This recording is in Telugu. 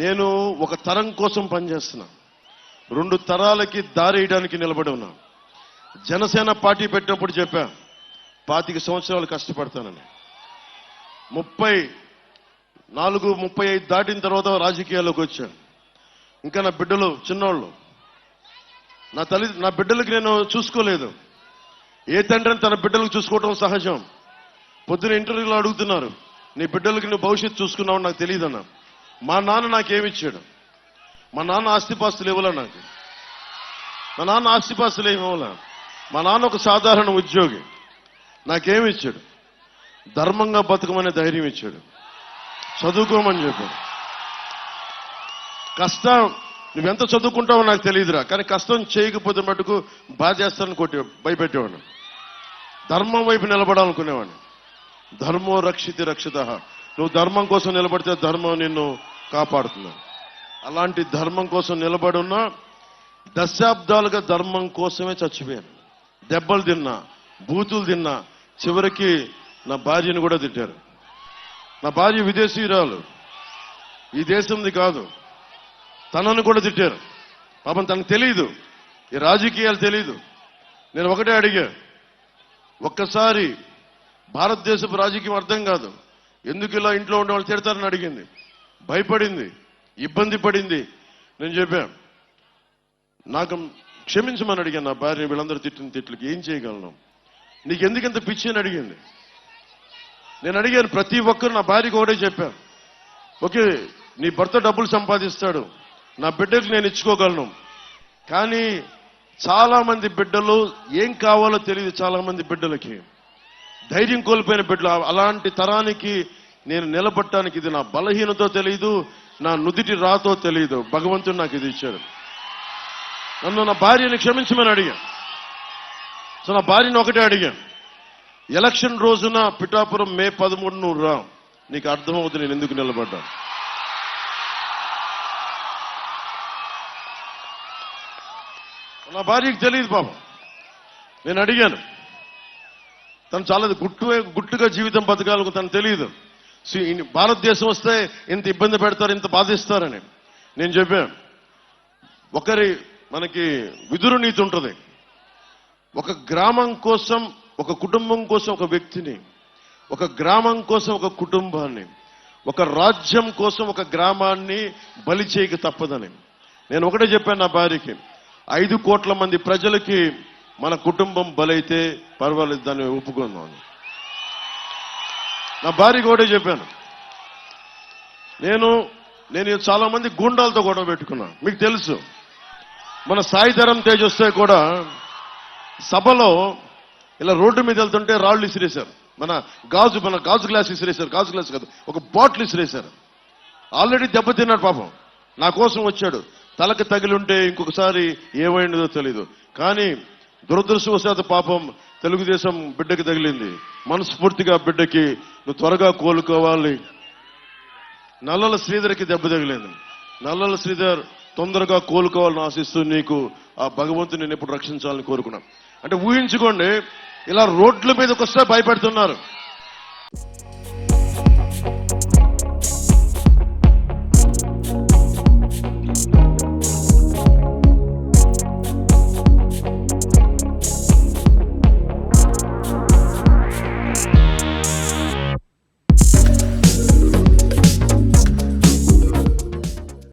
నేను ఒక తరం కోసం పనిచేస్తున్నా, 2 తరాలకి దారి వేయడానికి నిలబడి ఉన్నా. జనసేన పార్టీ పెట్టినప్పుడు చెప్పా 25 సంవత్సరాలు కష్టపడతానని. 34-35 దాటిన తర్వాత రాజకీయాల్లోకి వచ్చాను. ఇంకా నా బిడ్డలు చిన్నోళ్ళు, నా బిడ్డలకి నేను చూసుకోలేదు. ఏ తండ్రిని తన బిడ్డలకు చూసుకోవటం సహజం. పొద్దున ఇంటర్వ్యూలో అడుగుతున్నారు, నీ బిడ్డలకి నువ్వు భవిష్యత్తు చూసుకున్నావు నాకు తెలియదన్నా. మా నాన్న నాకేమిచ్చాడు? మా నాన్న ఆస్తిపాస్తులు ఇవ్వలే నాకు. మా నాన్న ఆస్తిపాస్తులు ఏమి ఇవ్వలే. మా నాన్న ఒక సాధారణ ఉద్యోగి. నాకేమిచ్చాడు? ధర్మంగా బతుకమనే ధైర్యం ఇచ్చాడు, చదువుకోమని చెప్పాడు. కష్టం నువ్వెంత చదువుకుంటావో నాకు తెలియదురా, కానీ కష్టం చేయకపోతే మటుకు బాధ చేస్తానని భయపెట్టేవాడు. ధర్మం వైపు నిలబడాలనుకునేవాడిని. ధర్మో రక్షితి రక్షిత. నువ్వు ధర్మం కోసం నిలబడితే ధర్మం నిన్ను కాపాడుతున్నావు. అలాంటి ధర్మం కోసం నిలబడి ఉన్నా. దశాబ్దాలుగా ధర్మం కోసమే చచ్చిపోయాను. దెబ్బలు తిన్నా, బూతులు తిన్నా, చివరికి నా భార్యను కూడా తిట్టారు. నా భార్య విదేశీయురాలు, ఈ దేశంది కాదు. తనను కూడా తిట్టారు. పాపం తనకు తెలియదు, ఈ రాజకీయాలు తెలియదు. నేను ఒకటే అడిగా, ఒక్కసారి భారతదేశపు రాజకీయం అర్థం కాదు, ఎందుకు ఇలా ఇంట్లో ఉండే వాళ్ళు తిడతారని అడిగింది. భయపడింది, ఇబ్బంది పడింది. నేను చెప్పాను, నాకు క్షమించమని అడిగాను నా భార్య. వీళ్ళందరూ తిట్టిన తిట్లకి ఏం చేయగలను, నీకు ఎందుకంత పిచ్చి అని అడిగింది. నేను అడిగాను ప్రతి ఒక్కరు, నా భార్యకు ఒకటే చెప్పాను, ఓకే నీ భర్త డబ్బులు సంపాదిస్తాడు, నా బిడ్డకు నేను ఇచ్చుకోగలను. కానీ చాలా మంది బిడ్డలు ఏం కావాలో తెలియదు. చాలా మంది బిడ్డలకి ధైర్యం కోల్పోయిన బిడ్డలు. అలాంటి తరానికి నేను నిలబడటానికి ఇది నా బలహీనతో తెలియదు, నా నుదిటి రాతో తెలియదు. భగవంతుడు నాకు ఇది ఇచ్చాడు. నన్ను నా భార్యని క్షమించమని అడిగా. సో నా భార్యను ఒకటే అడిగా, ఎలక్షన్ రోజున పిఠాపురం మే 13 నువ్వు రా, నీకు అర్థమవుతుంది నేను ఎందుకు నిలబడ్డా. నా భార్యకి తెలియదు పాపం. నేను అడిగాను, తను చాలా గుట్టుగా జీవితం బతకాలకు తను తెలియదు. భారతదేశం వస్తే ఇంత ఇబ్బంది పెడతారు, ఇంత బాధిస్తారని. నేను చెప్పాను, మనకి విదురు నీతి ఉంటుంది. ఒక గ్రామం కోసం, ఒక కుటుంబం కోసం ఒక వ్యక్తిని, ఒక గ్రామం కోసం ఒక కుటుంబాన్ని, ఒక రాజ్యం కోసం ఒక గ్రామాన్ని బలి చేయక తప్పదని. నేను ఒకటే చెప్పాను నా భార్యకి, 5 కోట్ల మంది ప్రజలకి మన కుటుంబం బలైతే పర్వాలేదు, దాన్ని ఒప్పుకుందాం. నా భార్యకి ఒకటే చెప్పాను. నేను చాలా మంది గూండాలతో గొడవ పెట్టుకున్నాను. మీకు తెలుసు, మన సాయిధరం తేజ్ వస్తే కూడా సభలో ఇలా రోడ్డు మీద వెళ్తుంటే రాళ్ళు ఇసిరేశారు. మన గాజు గ్లాస్ ఇసిరేశారు. గాజు గ్లాస్ కాదు, ఒక బాటిల్ ఇసిరేశారు. ఆల్రెడీ దెబ్బతిన్నాడు పాపం. నా కోసం వచ్చాడు. తలకు తగిలి ఉంటే ఇంకొకసారి ఏమైందో తెలీదు. కానీ దురదృష్టవశాత్తు పాపం తెలుగుదేశం బిడ్డకి తగిలింది. మనస్ఫూర్తిగా బిడ్డకి నువ్వు త్వరగా కోలుకోవాలి. నల్లల శ్రీధర్కి దెబ్బ తగిలింది. నల్లల శ్రీధర్ తొందరగా కోలుకోవాలని ఆశిస్తూ నీకు ఆ భగవంతుని నేను ఎప్పుడు రక్షించాలని కోరుకున్నాను. అంటే ఊహించుకోండి, ఇలా రోడ్ల మీదకి వస్తే భయపెడుతున్నారు.